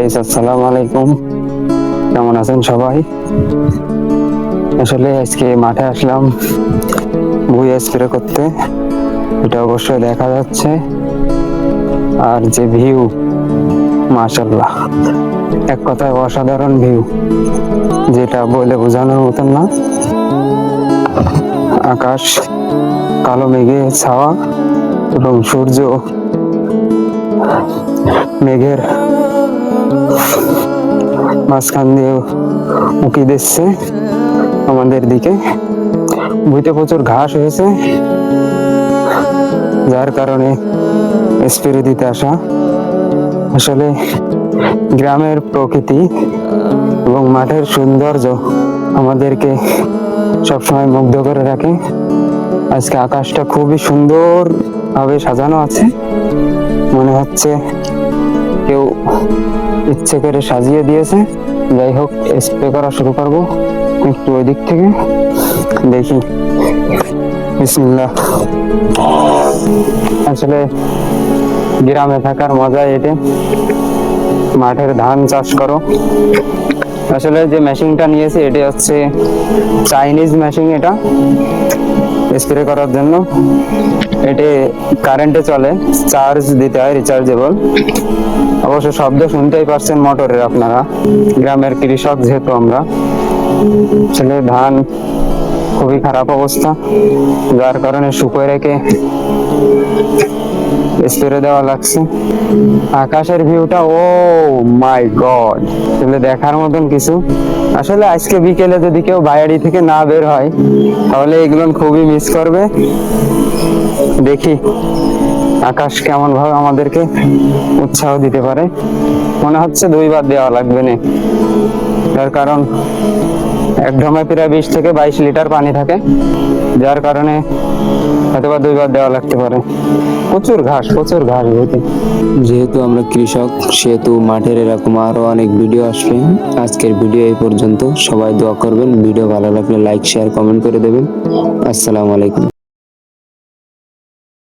Guys, আসসালামু আলাইকুম। কেমন আছেন সবাই? আসলে আজকে মাঠে আসলাম ভুঁই স্প্রে করতে, এটা অবশ্যই দেখা যাচ্ছে। আর যে ভিউ, মাশাআল্লাহ, এক কথায় অসাধারণ ভিউ, যেটা বলে বোঝানোর মতন না। আকাশ কালো মেঘে ছাওয়া এবং সূর্য মেঘের মাঝখান দিয়ে উঁকি দিচ্ছে আমাদের দিকে। ভুঁইতে প্রচুর ঘাস হয়েছে, যার কারণে স্প্রে দিতে আসা। আসলে গ্রামের প্রকৃতি এবং মাঠের সৌন্দর্য আমাদেরকে সবসময় মুগ্ধ করে রাখে। আজকে আকাশটা খুবই সুন্দর ভাবে সাজানো আছে, মনে হচ্ছে কেউ ইচ্ছে করে সাজিয়ে দিয়েছে। যাই হোক, স্প্রে করা শুরু করবো একটু ওই দিক থেকে, দেখি। বিসমিল্লাহ। আসলে গ্রামে থাকার মজা এতে, মাঠের ধান চাষ করো। আসলে যে মেশিনটা নিয়েছি এটি হচ্ছে চাইনিজ মেশিন, এটা স্প্রে করার জন্য। এটি কারেন্টে চলে, চার্জ দিতে হয়, রিচার্জেবল। অবশ্য শব্দ শুনতেই পারছেন মোটরের আপনারা, গ্রামের কৃষক যেহেতু আমরা। আসলে ধান খুবই খারাপ অবস্থা, যার কারণে শুকিয়ে রেখে স্প্রে দেওয়া লাগছে। আকাশের ভিউটা, ও মাই গড, আসলে দেখার মতন কিছু। আসলে আজকে বিকেলে যদি কেউ বাড়ি থেকে না বের হয়, তাহলে এগুলো খুবই মিস করবে। দেখি আকাশ কেমন ভাবে আমাদেরকে উৎসাহ দিতে পারে। মনে হচ্ছে দুইবার দেওয়া লাগবে না, তার কারণ এক ঢোমে প্রায় 20 থেকে 22 লিটার পানি থাকে, যার কারণে হয়তোবা দুইবার দেওয়া লাগতে পারে। প্রচুর ঘাস বইতে। যেহেতু আমরা কৃষক, সেহেতু মাঠের এরকম আরো অনেক ভিডিও আসবে। আজকের ভিডিও এই পর্যন্ত। সবাই দোয়া করবেন, ভিডিও ভালো লাগলে লাইক, শেয়ার, কমেন্ট করে দেবেন। আসসালামু আলাইকুম।